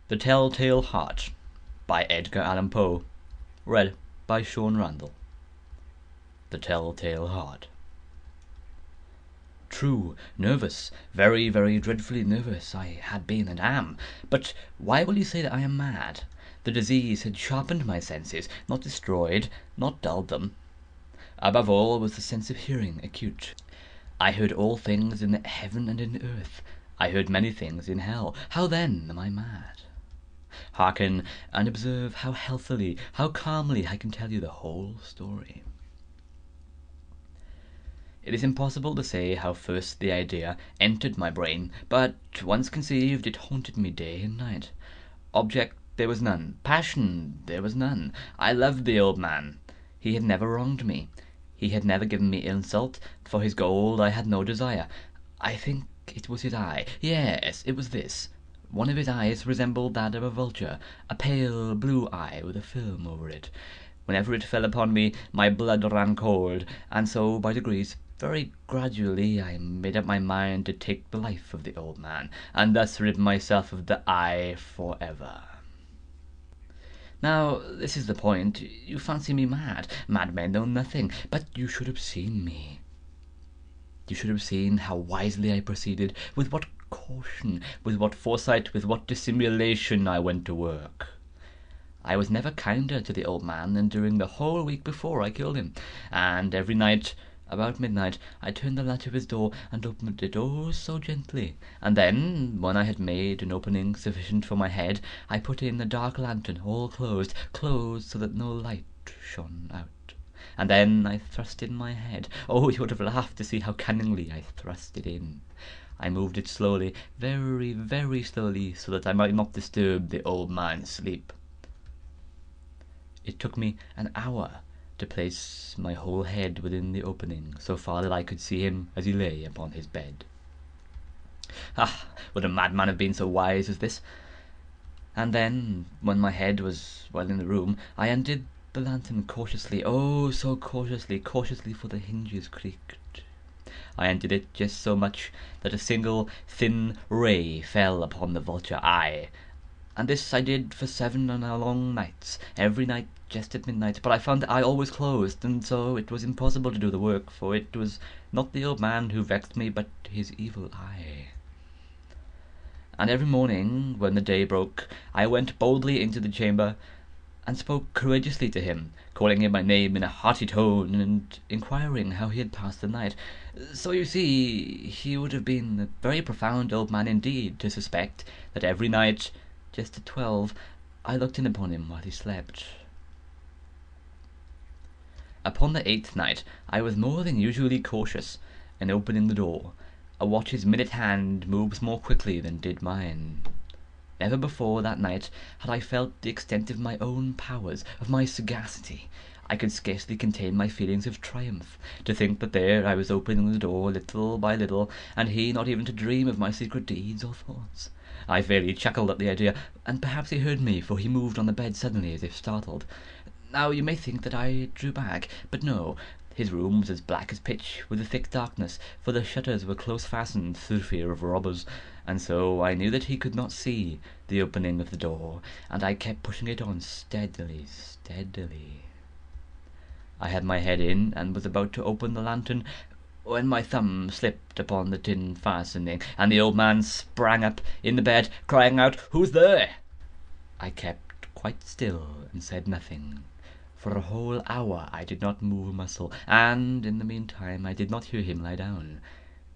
The Telltale Heart by Edgar Allan Poe. Read by Sean Randall. The Telltale Heart. True, nervous, very, very dreadfully nervous I had been and am. But why will you say that I am mad? The disease had sharpened my senses, not destroyed, not dulled them. Above all was the sense of hearing acute. I heard all things in heaven and in earth. I heard many things in hell. How then am I mad? Hearken and observe how healthily, how calmly I can tell you the whole story. It is impossible to say how first the idea entered my brain, but once conceived, it haunted me day and night. Object there was none, passion there was none. I loved the old man. He had never wronged me. He had never given me insult. For his gold I had no desire. I think it was his eye. Yes, it was this. One of his eyes resembled that of a vulture, a pale blue eye with a film over it. Whenever it fell upon me, my blood ran cold, and so by degrees, very gradually, I made up my mind to take the life of the old man, and thus rid myself of the eye for ever. Now, this is the point. You fancy me mad. Madmen know nothing, but you should have seen me. You should have seen how wisely I proceeded, with what caution, with what foresight, with what dissimulation I went to work. I was never kinder to the old man than during the whole week before I killed him, and every night, about midnight, I turned the latch of his door and opened it oh so gently, and then, when I had made an opening sufficient for my head, I put in a dark lantern, all closed so that no light shone out. And then I thrust in my head. Oh, you would have laughed to see how cunningly I thrust it in. I moved it slowly, very, very slowly, so that I might not disturb the old man's sleep. It took me an hour to place my whole head within the opening, so far that I could see him as he lay upon his bed. Ah, would a madman have been so wise as this? And then, when my head was well in the room, I undid the lantern cautiously, oh so cautiously, for the hinges creaked. I undid it just so much that a single thin ray fell upon the vulture eye, and this I did for 7 long nights, every night just at midnight. But I found the eye always closed, and so it was impossible to do the work, for it was not the old man who vexed me, but his evil eye. And every morning, when the day broke, I went boldly into the chamber, and spoke courageously to him, calling him by name in a hearty tone, and inquiring how he had passed the night. So you see, he would have been a very profound old man indeed to suspect that every night, just at 12, I looked in upon him while he slept. Upon the 8th night, I was more than usually cautious in opening the door. A watch's minute hand moves more quickly than did mine. Never before that night had I felt the extent of my own powers, of my sagacity. I could scarcely contain my feelings of triumph, to think that there I was opening the door little by little, and he not even to dream of my secret deeds or thoughts. I fairly chuckled at the idea, and perhaps he heard me, for he moved on the bed suddenly as if startled. Now you may think that I drew back, but no. His room was as black as pitch, with a thick darkness, for the shutters were close fastened through fear of robbers, and so I knew that he could not see the opening of the door, and I kept pushing it on steadily. I had my head in, and was about to open the lantern, when my thumb slipped upon the tin fastening, and the old man sprang up in the bed, crying out, "Who's there?" I kept quite still, and said nothing. For a whole hour I did not move a muscle, and in the meantime I did not hear him lie down.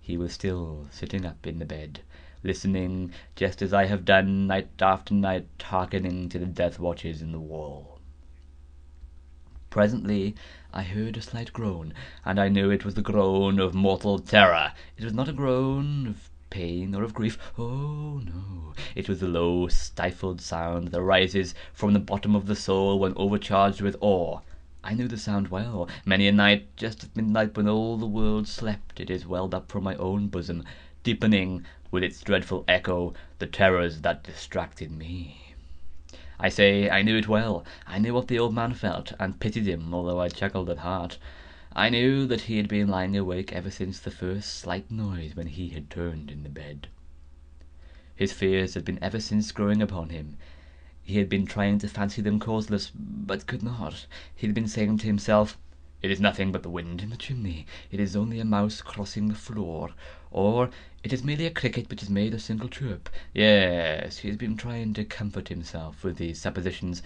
He was still sitting up in the bed, listening, just as I have done night after night, hearkening to the death watches in the wall. Presently I heard a slight groan, and I knew it was the groan of mortal terror. It was not a groan of pain or of grief. Oh, no. It was the low, stifled sound that arises from the bottom of the soul when overcharged with awe. I knew the sound well. Many a night, just at midnight, when all the world slept, it is welled up from my own bosom, deepening, with its dreadful echo, the terrors that distracted me. I say, I knew it well. I knew what the old man felt, and pitied him, although I chuckled at heart. I knew that he had been lying awake ever since the first slight noise when he had turned in the bed. His fears had been ever since growing upon him. He had been trying to fancy them causeless, but could not. He had been saying to himself, "It is nothing but the wind in the chimney. It is only a mouse crossing the floor. Or, it is merely a cricket which has made a single chirp." Yes, he has been trying to comfort himself with these suppositions,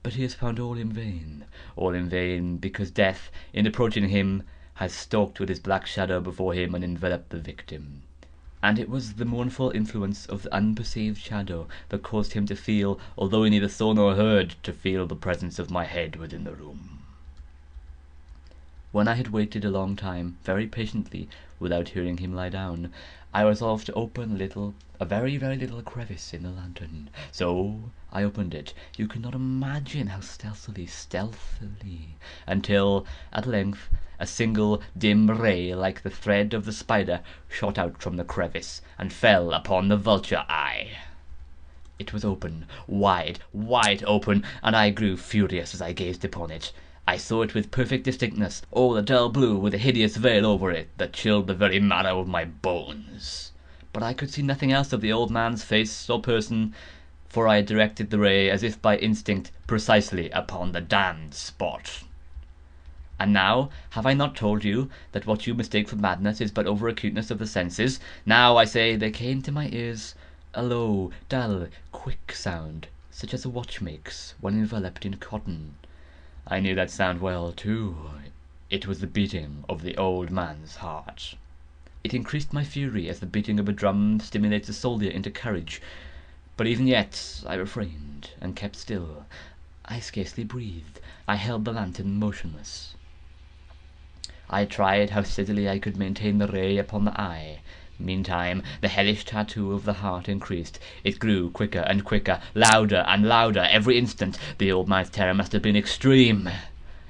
but he has found all in vain. All in vain, because death, in approaching him, has stalked with his black shadow before him and enveloped the victim. And it was the mournful influence of the unperceived shadow that caused him to feel, although he neither saw nor heard, to feel the presence of my head within the room. When I had waited a long time, very patiently, without hearing him lie down, I resolved to open a very, very little crevice in the lantern. So I opened it. You cannot imagine how stealthily, until, at length, a single dim ray, like the thread of the spider, shot out from the crevice, and fell upon the vulture eye. It was open, wide, wide open, and I grew furious as I gazed upon it. I saw it with perfect distinctness, all a dull blue, with a hideous veil over it that chilled the very marrow of my bones. But I could see nothing else of the old man's face or person, for I had directed the ray, as if by instinct, precisely upon the damned spot. And now, have I not told you that what you mistake for madness is but over-acuteness of the senses? Now, I say, there came to my ears a low, dull, quick sound, such as a watch makes when enveloped in cotton. I knew that sound well, too. It was the beating of the old man's heart. It increased my fury as the beating of a drum stimulates a soldier into courage. But even yet I refrained, and kept still. I scarcely breathed. I held the lantern motionless. I tried how steadily I could maintain the ray upon the eye. Meantime, the hellish tattoo of the heart increased. It grew quicker and quicker, louder and louder every instant. The old man's terror must have been extreme.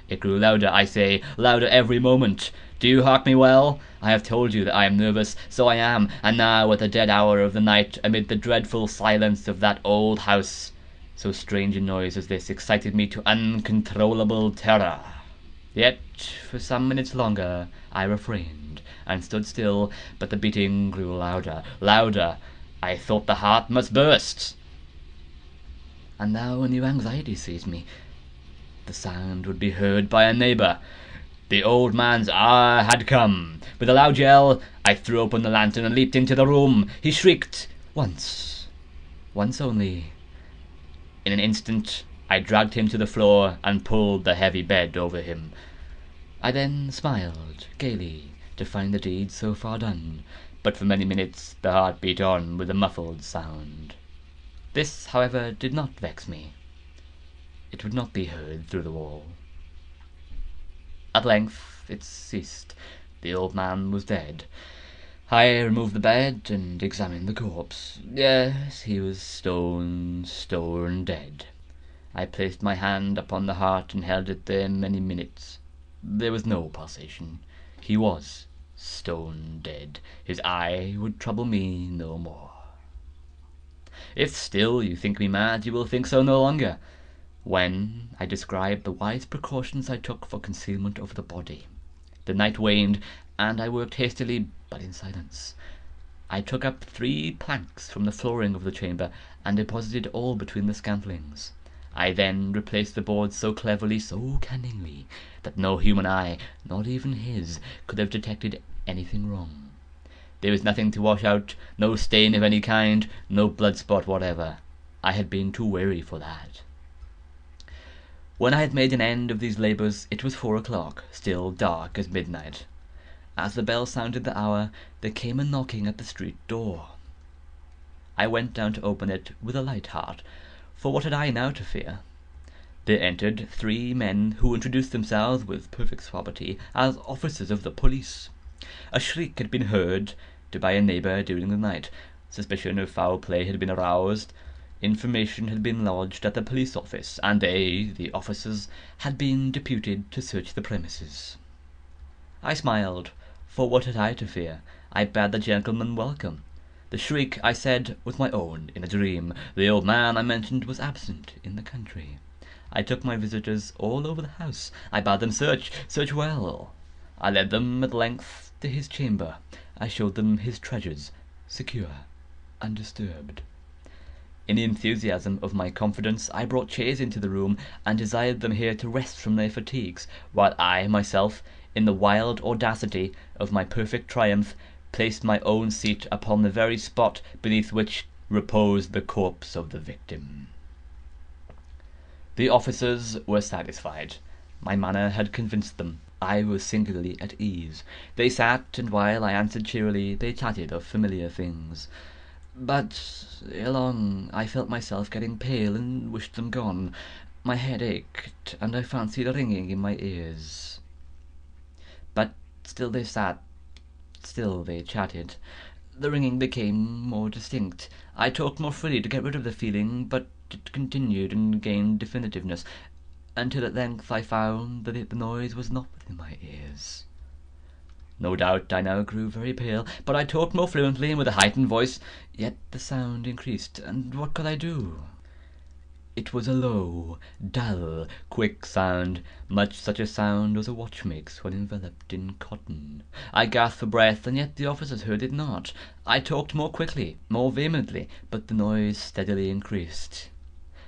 It grew louder, I say, louder every moment. Do you hark me well? I have told you that I am nervous, so I am, and now at the dead hour of the night, amid the dreadful silence of that old house, so strange a noise as this excited me to uncontrollable terror. Yet, for some minutes longer, I refrained, and stood still, but the beating grew louder, louder. I thought the heart must burst. And now a new anxiety seized me. The sound would be heard by a neighbour. The old man's hour had come. With a loud yell, I threw open the lantern and leaped into the room. He shrieked once only. In an instant, I dragged him to the floor and pulled the heavy bed over him. I then smiled gaily to find the deed so far done, but for many minutes the heart beat on with a muffled sound. This, however, did not vex me. It would not be heard through the wall. At length it ceased. The old man was dead. I removed the bed and examined the corpse. Yes, he was stone dead. I placed my hand upon the heart and held it there many minutes. There was no pulsation. He was stone dead. His eye would trouble me no more. If still you think me mad, you will think so no longer, when I describe the wise precautions I took for concealment of the body. The night waned, and I worked hastily, but in silence. I took up 3 planks from the flooring of the chamber, and deposited all between the scantlings. I then replaced the boards so cleverly, so cunningly, that no human eye, not even his, could have detected anything wrong. There was nothing to wash out, no stain of any kind, no blood spot whatever. I had been too wary for that. When I had made an end of these labours, it was 4 o'clock, still dark as midnight. As the bell sounded the hour, there came a knocking at the street door. I went down to open it with a light heart, for what had I now to fear? There entered 3 men who introduced themselves with perfect suavity as officers of the police. A shriek had been heard by a neighbour during the night. Suspicion of foul play had been aroused. Information had been lodged at the police office, and they, the officers, had been deputed to search the premises. I smiled, for what had I to fear? I bade the gentleman welcome. The shriek, I said, was my own, in a dream. The old man, I mentioned, was absent in the country. I took my visitors all over the house. I bade them search well. I led them at length to his chamber. I showed them his treasures, secure. undisturbed. In the enthusiasm of my confidence, I brought chairs into the room, and desired them here to rest from their fatigues, while I myself, in the wild audacity of my perfect triumph, placed my own seat upon the very spot beneath which reposed the corpse of the victim. The officers were satisfied. My manner had convinced them. I was singularly at ease. They sat, and while I answered cheerily, they chatted of familiar things. But ere long I felt myself getting pale, and wished them gone. My head ached, and I fancied a ringing in my ears. But still they sat, still they chatted. The ringing became more distinct. I talked more freely to get rid of the feeling, but it continued and gained definitiveness, until at length I found that the noise was not within my ears. No doubt I now grew very pale, but I talked more fluently and with a heightened voice, yet the sound increased, and what could I do? It was a low, dull, quick sound, much such a sound as a watch makes when enveloped in cotton. I gasped for breath, and yet the officers heard it not. I talked more quickly, more vehemently, but the noise steadily increased.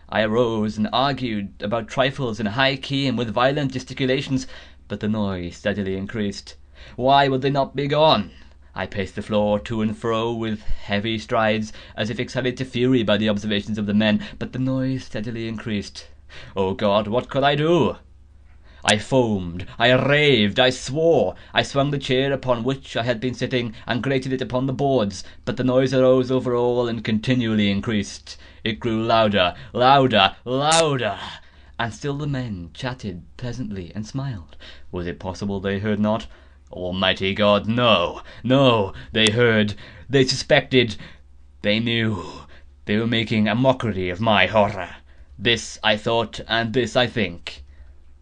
I arose and argued about trifles in a high key and with violent gesticulations, but the noise steadily increased. Why would they not be gone? I paced the floor to and fro with heavy strides, as if excited to fury by the observations of the men, but the noise steadily increased. O God, what could I do? I foamed, I raved, I swore. I swung the chair upon which I had been sitting, and grated it upon the boards, but the noise arose over all and continually increased. It grew louder, louder, louder, and still the men chatted pleasantly and smiled. Was it possible they heard not? Almighty God, no, no, they heard, they suspected, they knew. They were making a mockery of my horror. This I thought, and this I think.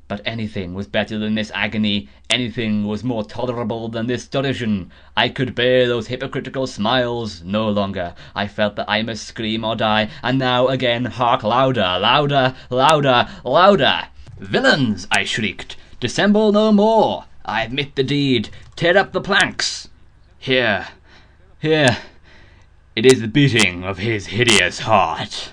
But anything was better than this agony, anything was more tolerable than this derision. I could bear those hypocritical smiles no longer. I felt that I must scream or die, and now again hark louder, louder, louder, louder. Villains, I shrieked, dissemble no more. I admit the deed. Tear up the planks. Here, it is the beating of his hideous heart.